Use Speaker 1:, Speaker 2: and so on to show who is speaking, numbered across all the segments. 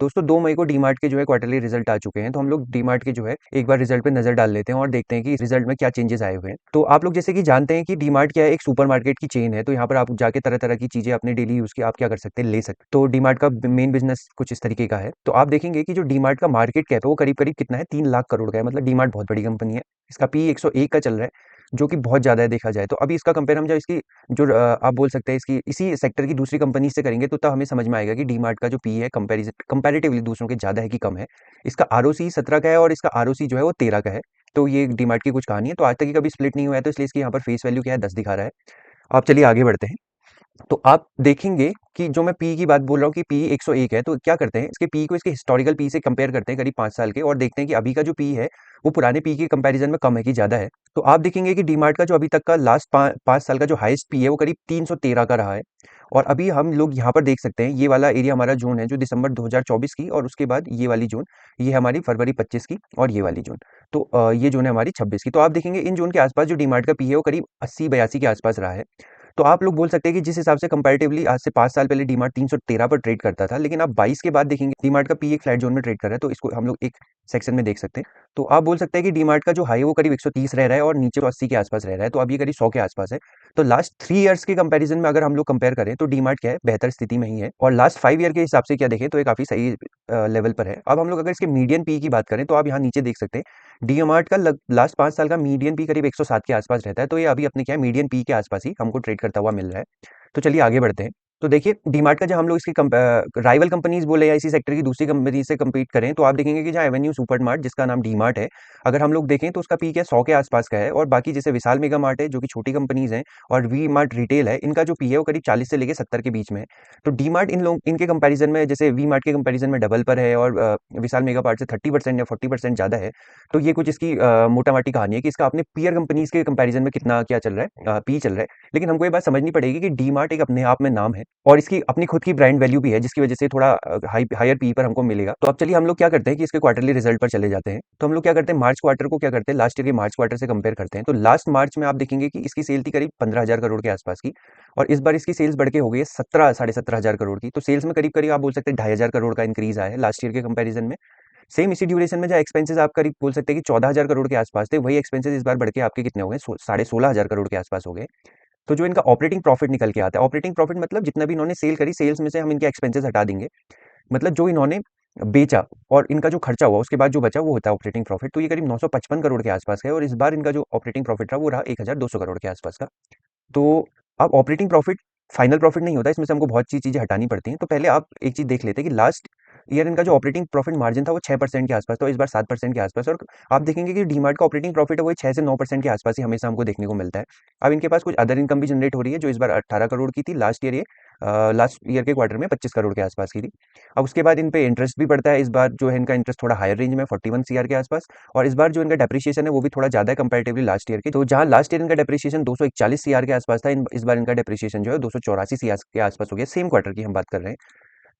Speaker 1: दोस्तों 2 मई को डीमार्ट के जो है क्वार्टरली रिजल्ट आ चुके हैं, तो हम लोग डीमार्ट के जो है एक बार रिजल्ट पे नज़र डाल लेते हैं और देखते हैं कि रिजल्ट में क्या चेंजेस आए हुए हैं। तो आप लोग जैसे कि जानते हैं कि डीमार्ट क्या है, एक सुपरमार्केट की चेन है, तो यहाँ पर आप जाके तरह-तरह की चीज़ें अपने डेली यूज़ की आप क्या कर सकते हैं, ले सकते हैं। तो डीमार्ट का मेन बिज़नेस कुछ इस तरीके का है। तो आप देखेंगे कि जो डीमार्ट का मार्केट कैप है, वो करीब-करीब कितना है, 3 लाख करोड़ का है। मतलब डीमार्ट बहुत बड़ी कंपनी है। इसका पी 101 का चल रहा है, जो कि बहुत ज़्यादा है देखा जाए तो। अभी इसका कंपेयर हम जब इसकी जो आप बोल सकते हैं इसकी इसी सेक्टर की दूसरी कंपनी से करेंगे तो तब हमें समझ में आएगा कि डीमार्ट का जो पी है कंपैरेटिवली दूसरों के ज़्यादा है कि कम है। इसका आरओसी 17 का है और इसका आरओसी जो है वो 13 का है। तो ये डीमार्ट की कुछ कहानी है। तो आज तक ये कभी स्प्लिट नहीं हुआ है, तो इसलिए इसकी यहाँ पर फेस वैल्यू क्या है, 10 दिखा रहा है। आप चलिए आगे बढ़ते हैं। तो आप देखेंगे कि जो मैं पी की बात बोल रहा हूँ कि पी 101 है, तो क्या करते हैं इसके पी को इसके हिस्टोरिकल पी से कंपेयर करते हैं करीब 5 साल के, और देखते हैं कि अभी का जो पी है वो पुराने पी के कंपैरिजन में कम है कि ज़्यादा है। तो आप देखेंगे कि डीमार्ट का जो अभी तक का लास्ट 5 साल का जो हाईएस्ट पी है वो करीब 313 का रहा है। और अभी हम लोग यहाँ पर देख सकते हैं ये वाला एरिया हमारा जोन है जो दिसंबर 2024 की, और उसके बाद ये वाली जोन, ये है हमारी फरवरी 25 की, और ये वाली जोन, तो ये जोन है हमारी 26 की। तो आप देखेंगे इन जोन के आसपास जो डीमार्ट का पी है वो करीब 80-82 के आसपास रहा है। तो आप लोग बोल सकते हैं कि जिस हिसाब से कंपैरेटिवली आज से 5 साल पहले डीमार्ट 313 पर ट्रेड करता था, लेकिन आप 22 के बाद देखेंगे डीमार्ट का पी एक फ्लैट जोन में ट्रेड कर रहा है, तो इसको हम लोग एक सेक्शन में देख सकते हैं। तो आप बोल सकते हैं कि डीमार्ट का जो हाई है वो करीब 130 रह रहा है और नीचे 80 के आसपास रह रहा है, तो अब ये करीब 100 के आसपास है। तो लास्ट 3 ईयर्स के कंपैरिजन में अगर हम लोग कंपेयर करें तो डीमार्ट क्या है, बेहतर स्थिति में ही है, और लास्ट 5 ईयर के हिसाब से क्या देखें तो ये काफ़ी सही लेवल पर है। अब हम लोग अगर इसके मीडियन पी की बात करें तो आप यहाँ नीचे देख सकते हैं डीमार्ट का लास्ट 5 साल का मीडियन पी करीब 107 के आसपास रहता है, तो ये अभी अपने क्या है मीडियन पी के आसपास ही हमको ट्रेड करता हुआ मिल रहा है। तो चलिए आगे बढ़ते हैं। तो देखिए डीमार्ट का जब हम लोग इसकी राइवल कंपनीज बोले या इसी सेक्टर की दूसरी कंपनी से compete करें, तो आप देखेंगे कि जहाँ एवेन्यू सुपरमार्ट जिसका नाम डीमार्ट है, अगर हम लोग देखें तो उसका पी क्या 100 के आसपास का है, और बाकी जैसे विशाल मेगा मार्ट है जो कि छोटी कंपनीज हैं, और वी मार्ट रिटेल है, इनका जो पी है वो करीब 40 से लेके 70 के बीच में है। तो डीमार्ट इन लोग इनके कंपैरिजन में, जैसे वी मार्ट के कंपैरिजन में डबल पर है, और विशाल मेगा मार्ट से 30% या 40% ज़्यादा है। तो ये कुछ इसकी मोटा माटी कहानी है कि इसका अपने पीयर कंपनीज के कंपैरिजन में कितना क्या चल रहा है, पी चल रहा है। लेकिन हमको ये बात समझनी पड़ेगी कि डीमार्ट एक अपने आप में नाम है, और इसकी अपनी खुद की ब्रांड वैल्यू भी है, जिसकी वजह से थोड़ा हायर पी पर हमको मिलेगा। तो अब चलिए हम लोग क्या करते हैं कि इसके क्वार्टरली रिजल्ट पर चले जाते हैं। तो हम लोग क्या करते हैं, मार्च क्वार्टर को क्या करते हैं, लास्ट ईयर के मार्च क्वार्टर से कंपेयर करते हैं। तो लास्ट मार्च में आप देखेंगे कि इसकी सेल थी करीब 15,000 करोड़ के आसपास की, और इस बार इसकी सेल्स बढ़ के हो गई है 17 साढ़े 17,000 करोड़ की। तो सेल्स में करीब करीब आप बोल सकते हैं 2,500 करोड़ का इंक्रीज आया है लास्ट ईयर के कंपैरिजन में। सेम इसी ड्यूरेशन में जहाँ एक्सपेंसेस आप करीब बोल सकते हैं कि 14,000 करोड़ के आसपास थे, वही एक्सपेंसेस इस बार बढ़ के आपके कितने हो गए, साढ़े 16,000 करोड़ के आसपास हो गए। तो जो इनका ऑपरेटिंग प्रॉफिट निकल के आता है, ऑपरेटिंग प्रॉफिट मतलब जितना भी इन्होंने सेल करी, सेल्स में से हम इनके एक्सपेंसेस हटा देंगे, मतलब जो इन्होंने बेचा और इनका जो खर्चा हुआ उसके बाद जो बचा वो होता है ऑपरेटिंग प्रॉफिट। तो ये करीब 955 करोड़ के आसपास है, और इस बार इनका जो ऑपरेटिंग प्रॉफिट रहा वो रहा 1,200 करोड़ के आसपास का। तो अब ऑपरेटिंग प्रॉफिट फाइनल प्रॉफिट नहीं होता, इसमें से हमको बहुत सी चीज़ें हटानी पड़ती हैं। तो पहले आप एक चीज़ देख लेते हैं कि लास्ट ईयर इनका जो ऑपरेटिंग प्रॉफिट मार्जिन था वो 6% के आसपास था, और इस बार 7% के आसपास। और आप देखेंगे कि डीमार्ट का ऑपरेटिंग प्रॉफिट है वो 6 से 9% के आसपास ही हमेशा हमको देखने को मिलता है। अब इनके पास कुछ अदर इनकम भी जनरेट हो रही है, जो इस बार 18 करोड़ की थी, लास्ट ईयर ये लास्ट ईयर के क्वार्टर में 25 करोड़ के आसपास की थी। अब उसके बाद इन पे इंटरेस्ट भी बढ़ता है, इस बार जो है इनका इंटरेस्ट थोड़ा हायर रेंज में 41 सीआर के आसपास। और इस बार जो इनका डेप्रिसिएशन है वो भी थोड़ा ज़्यादा है कंपैरेटिवली लास्ट ईयर के। तो जहाँ लास्ट ईयर इनका डेप्रिसिएशन 241 सीआर के आसपास था, इस बार इनका डेप्रिसिएशन जो है 284 सीआर के आसपास हो गया, सेम क्वार्टर की हम बात कर रहे हैं।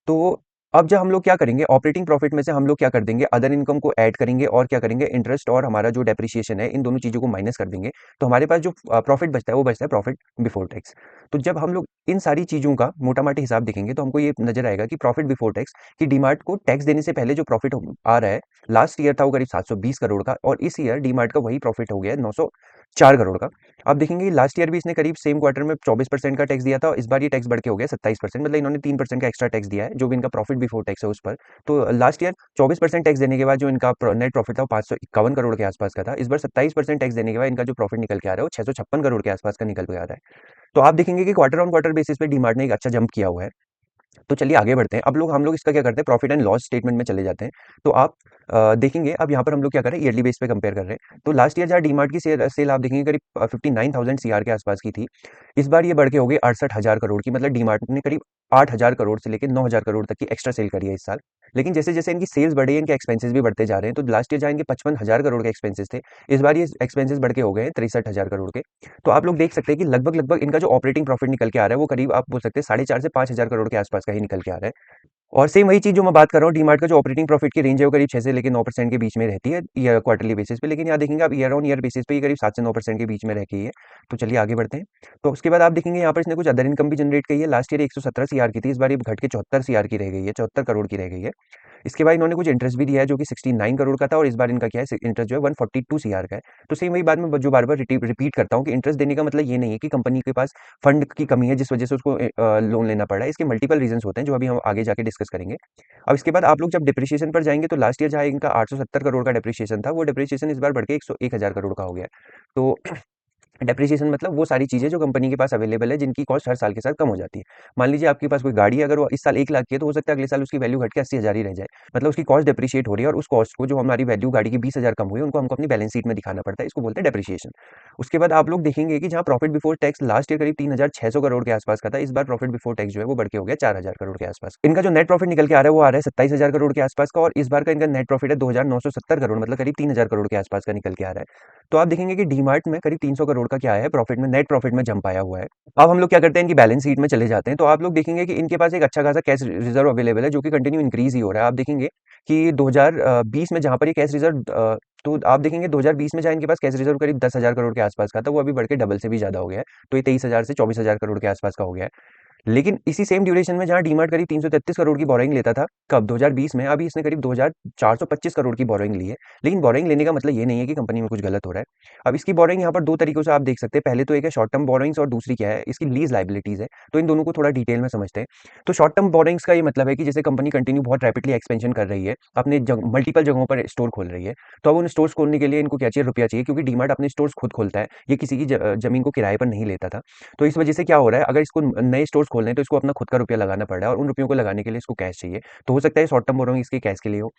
Speaker 1: तो अब जब हम लोग क्या करेंगे, ऑपरेटिंग प्रॉफिट में से हम लोग क्या कर देंगे, अदर इनकम को ऐड करेंगे, और क्या करेंगे, इंटरेस्ट और हमारा जो डेप्रिसिएशन है इन दोनों चीज़ों को माइनस कर देंगे। तो हमारे पास जो प्रॉफिट बचता है वो बचता है प्रॉफिट बिफोर टैक्स। तो जब हम लोग इन सारी चीज़ों का मोटा माटी हिसाब देखेंगे तो हमको ये नजर आएगा कि प्रॉफिट बिफोर टैक्स की डीमार्ट को टैक्स देने से पहले जो प्रॉफिट आ रहा है, लास्ट ईयर था वो करीब 720 करोड़ का, और इस ईयर डीमार्ट का वही प्रॉफिट हो गया है 904 करोड़ का। आप देखेंगे लास्ट ईयर भी इसने करीब सेम क्वार्टर में 24% का टैक्स दिया था, और इस बार ये टैक्स बढ़ के हो गया 27%, मतलब इन्होंने 3% का एक्स्ट्रा टैक्स दिया है जो भी इनका प्रॉफिट बिफोर टैक्स है उस पर। तो लास्ट ईयर 24% टैक्स देने के बाद जो इनका नेट प्रॉफिट था वो 551 करोड़ के आसपास का था। इस बार 27% टैक्स देने के बाद इनका जो प्रॉफिट निकल के आ रहा है वो 656 करोड़ के आसपास का निकल के आ रहा है। तो आप देखेंगे कि क्वार्टर ऑन क्वार्टर बेसिस पे डीमार्ट ने एक अच्छा जंप किया हुआ है। तो चलिए आगे बढ़ते हैं। अब हम लोग इसका क्या करते हैं, प्रॉफिट एंड लॉस स्टेटमेंट में चले जाते हैं। तो आप देखेंगे अब यहाँ पर हम लोग क्या कर रहे हैं, ईयरली बेस पे कंपेयर कर रहे हैं। तो लास्ट ईयर जहाँ डीमार्ट की सेल आप देखेंगे करीब 59,000 सीआर के आसपास की थी, इस बार ये बढ़ के हो गई 68,000 करोड़ की। मतलब डीमार्ट ने करीब 8,000 करोड़ से लेकर 9,000 करोड़ तक की एक्स्ट्रा सेल करी है इस साल। लेकिन जैसे जैसे इनकी सेल्स बढ़ी है, इनके एक्सपेंसेस भी बढ़ते जा रहे हैं। तो लास्ट ईयर जहाँ इनके 55,000 करोड़ के एक्सपेंसेस थे, इस बार ये एक्सपेंसेस बढ़ के हो गए हैं 63,000 करोड़ के। तो आप लोग देख सकते हैं कि लगभग लगभग इनका जो ऑपरेटिंग प्रॉफिट निकल के आ रहा है वो करीब आप बोल सकते हैं 4.5 से 5,000 करोड़ के आसपास का ही निकल के आ रहा है। और सेम वही चीज़ जो मैं बात कर रहा हूँ, डीमार्ट का जो ऑपरेटिंग प्रॉफिट की रेंज है वो करीब 6 से लेके 9% के बीच में रहती है ईयर क्वार्टरली बेसिस पे। लेकिन यहाँ देखेंगे आप ईयर ऑन ईयर बेसिस पे ये करीब 7 से 9% के बीच में रह गई है। तो चलिए आगे बढ़ते हैं। तो उसके बाद आप देखेंगे यहाँ पर इसने कुछ अदर इनकम भी जनरेट की है। लास्ट ईयर 117 सीआर की थी, इस बार ये घट के 74 सीआर की रह गई है, 74 करोड़ की रह गई है। इसके बाद इन्होंने कुछ इंटरेस्ट भी दिया है जो कि 69 करोड़ का था, और इस बार इनका क्या है इंटरेस्ट जो है 142 सीआर का है। तो सेम वही बात मैं जो बार बार रिपीट करता हूँ कि इंटरेस्ट देने का मतलब ये नहीं है कि कंपनी के पास फंड की कमी है जिस वजह से उसको लोन लेना पड़ रहा है। इसके मल्टीपल रीजन होते हैं जो अभी हम आगे जाके डिस्कस करेंगे। अब इसके बाद आप लोग जब डिप्रिशिएशन पर जाएंगे तो लास्ट ईयर जहाँ इनका 870 करोड़ का डिप्रिशिएशन था, वो डिप्रिशिएशन इस बार बढ़ के 101,000 करोड़ का हो गया है। तो डेप्रिसिएशन मतलब वो सारी चीज़ें जो कंपनी के पास अवेलेबल है जिनकी कॉस्ट हर साल के साथ कम हो जाती है। मान लीजिए आपके पास कोई गाड़ी है, अगर वो इस साल 1 लाख की है तो हो सकता है अगले साल उसकी वैल्यू घट के 80,000 ही रह जाए। मतलब उसकी कॉस्ट डेप्रिशिएट हो रही है और उस कॉस्ट को जो हमारी वैल्यू गाड़ी की 20,000 कम हुई है उनको हमको अपनी बैलेंस शीट में दिखाना पड़ता है। इसको बोलते हैं डेप्रिशिएशन। उसके बाद आप लोग देखेंगे कि जहाँ profit before tax last year करीब 3,600 करोड़ के आसपास का था, इस बार प्रॉफिट बिफोर टैक्स जो है वो बढ़ के हो गया 4,000 करोड़ के आसपास। इनका जो नेट प्रॉफिट निकल के आ रहा है वो आ रहा है 27,000 करोड़ के आसपास का, और इस बार का इनका नेट प्रॉफिट है 2,970 करोड़, मतलब करीब 3,000 करोड़ के आसपास का निकल के आ रहा है। तो आप देखेंगे कि डीमार्ट में करीब 300 करोड़ का क्या है प्रॉफिट में, नेट प्रॉफिट में जंप आया हुआ है। अब हम लोग क्या करते हैं, इनकी बैलेंस शीट में चले जाते हैं तो आप लोग देखेंगे कि इनके पास एक अच्छा खासा कैश रिजर्व अवेलेबल है जो कि कंटिन्यू इंक्रीज ही हो रहा है। आप देखेंगे कि 2020 में जहां पर ये कैश रिजर्व तो आप देखेंगे 2020 में जहां इनके पास कैश रिजर्व करीब 10,000 करोड़ के आसपास का था, वो अभी बढ़ के डबल से भी ज्यादा हो गया है। तो ये 23,000 से 24,000 करोड़ के आसपास का हो गया है। लेकिन इसी सेम ड्यूरेशन में जहां डीमार्ट करीब 333 करोड़ की बोरोइंग लेता था, कब 2020 में, अभी इसने करीब 2,425 करोड़ की बोरोइंग ली है। लेकिन बोरोइंग लेने का मतलब ये नहीं है कि कंपनी में कुछ गलत हो रहा है। अब इसकी बोरोइंग यहाँ पर दो तरीकों से आप देख सकते हैं। पहले तो एक है शॉर्ट टर्म बोरोइंग्स और दूसरी क्या है, इसकी लीज लाइबिलिटीज है। तो इन दोनों को थोड़ा डिटेल में समझते हैं। तो शॉर्ट टर्म बोरोइंग्स का ये मतलब है कि जैसे कंपनी कंटिन्यू बहुत रैपिडली एक्सपेंशन कर रही है, अपने मल्टीपल जगहों पर स्टोर खोल रही है, तो अब उन स्टोर्स खोलने के लिए इनको क्या चाहिए, रुपया चाहिए, क्योंकि डीमार्ट अपने स्टोर्स खुद खोलता है, ये किसी की जमीन को किराए पर नहीं लेता था। तो इस वजह से क्या हो रहा है, अगर इसको नए स्टोर्स खोलने हैं तो इसको अपना खुद का रुपया लगाना पड़ रहा है, और उन रुपयों को लगाने के लिए इसको कैश चाहिए। तो हो सकता है शॉर्ट टर्म बोरोइंग इसके कैश के लिए हो।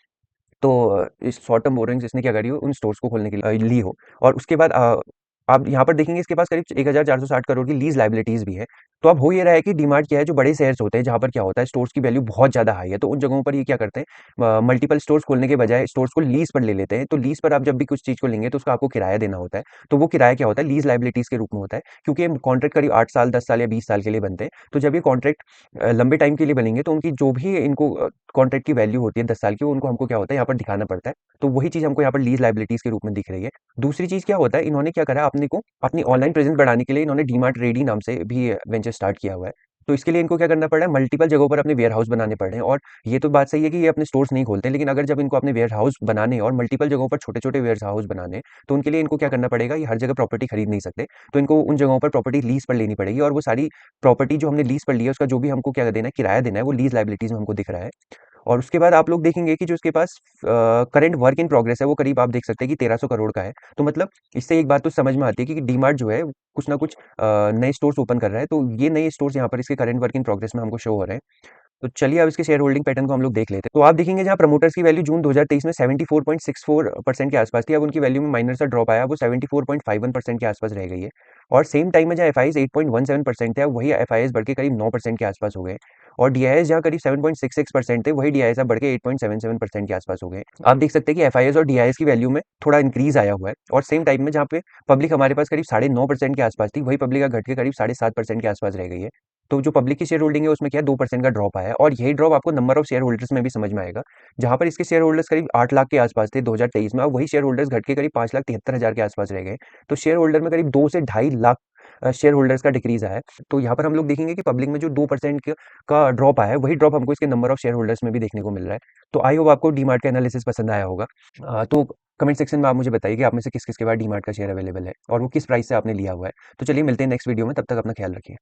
Speaker 1: तो इस शॉर्ट टर्म बोरोइंग्स इसने क्या करी हो, उन स्टोर्स को खोलने के लिए ली हो। और उसके बाद आप यहाँ पर देखेंगे इसके पास करीब 1,460 करोड़ की लीज लाइबिलिटीज भी है। तो अब हो ये रहा है कि डीमार्ट क्या है, जो बड़े शहर्स होते हैं जहाँ पर क्या होता है स्टोर्स की वैल्यू बहुत ज्यादा हाई है, तो उन जगहों पर ये क्या करते हैं, मल्टीपल स्टोर्स खोलने के बजाय स्टोर्स को लीज पर ले लेते हैं। तो लीज पर आप जब भी कुछ चीज को लेंगे तो उसका आपको किराया देना होता है। तो वो किराया क्या होता है, लीज लाइबिलिटीज के रूप में होता है, क्योंकि कॉन्ट्रैक्ट करीब 8 साल, 10 साल या 20 साल के लिए बनते हैं। तो जब ये कॉन्ट्रैक्ट लंबे टाइम के लिए बनेंगे तो उनकी जो भी इनको कॉन्ट्रैक्ट की वैल्यू होती है 10 साल की, वो उनको हमको क्या होता है यहाँ पर दिखाना पड़ता है। तो वही चीज हमको यहाँ पर लीज लाइबिलिटीज के रूप में दिख रही है। दूसरी चीज क्या होता है, इन्होंने क्या करा, अपने को अपनी ऑनलाइन प्रेजेंस बढ़ाने के लिए इन्होंने डीमार्ट रेडी नाम से भी वेंचर स्टार्ट किया हुआ है। तो इसके लिए इनको क्या करना पड़ रहा है, मल्टीपल जगहों पर अपने वेयर हाउस बनाने पड़ रहे हैं। और ये तो बात सही है कि ये अपने स्टोर्स नहीं खोलते, लेकिन अगर जब इनको अपने वेयर हाउस बनाने और मल्टीपल जगहों पर छोटे छोटे वेयर हाउस बनाने, तो उनके लिए इनको क्या करना पड़ेगा, ये हर जगह प्रॉपर्टी खरीद नहीं सकते। तो इनको उन जगहों पर प्रॉपर्टी लीज पर लेनी पड़ेगी, और वो सारी प्रॉपर्टी जो हमने लीज पर ली है उसका जो भी हमको क्या देना है, किराया देना है, वो लीज लाइबिलिटीज में हमको दिख रहा है। और उसके बाद आप लोग देखेंगे कि जो इसके पास करंट वर्क इन प्रोग्रेस है वो करीब आप देख सकते हैं कि 1,300 करोड़ का है। तो मतलब इससे एक बात तो समझ में आती है कि डीमार्ट जो है कुछ ना कुछ नए स्टोर्स ओपन कर रहा है। तो ये नए स्टोर्स यहाँ पर इसके करंट वर्क इन प्रोग्रेस में हमको शो हो रहे हैं। तो चलिए अब इसके शेयर होल्डिंग पैटर्न को हम लोग देख लेते हैं। तो आप देखेंगे जहाँ प्रमोटर्स की वैल्यू जून 2023 में 74.64% के आसपास थी, अब उनकी वैल्यू में माइनर सा ड्रॉप आया, वो 74.51% के आसपास रह गई है। और सेम टाइम में जहाँ एफआईएस 8.17% थे, वही एफआईएस बढ़ के करीब 9% के आसपास हो गए। और डीआईएस जहाँ करीब 7.66% थे, वही डीआईएस अब बढ़ के 8.77% के आसपास हो गए। आप देख सकते हैं कि एफआईएस और डीआईएस की वैल्यू में थोड़ा इंक्रीज आया हुआ है। और सेम टाइम में जहाँ पे पब्लिक हमारे पास करीब 9.5% के आसपास थी, वही पब्लिक का घट के करीब 7.5% के आसपास रह गई है। तो जो पब्लिक की शेयर होल्डिंग है उसमें क्या है, 2% का ड्रॉप आया है। और यही ड्रॉप आपको नंबर ऑफ शेयर होल्डर्स में भी समझ में आएगा। जहां पर इसके शेयर होल्डर्स करीब 8 लाख के आसपास थे 2023 में, अब वही शेयर होल्डर्स घट के करीब 5,73,000 के आसपास रह गए। तो शेयर होल्डर में करीब 2 से 2.5 लाख शेयर होल्डर्स का डिक्रीज आया है। तो यहाँ पर हम लोग देखेंगे कि पब्लिक में जो 2% का ड्रॉप आया है, वही ड्रॉप हमको इसके नंबर ऑफ शेयर होल्डर्स में भी देखने को मिल रहा है। तो आई होप आपको डीमार्ट का एनालिसिस पसंद आया होगा। तो कमेंट सेक्शन में आप मुझे बताइए कि आप में से किस किस के पास डीमार्ट का शेयर अवेलेबल है और वो किस प्राइस से आपने लिया हुआ है। तो चलिए मिलते हैं नेक्स्ट वीडियो में, तब तक अपना ख्याल रखिए।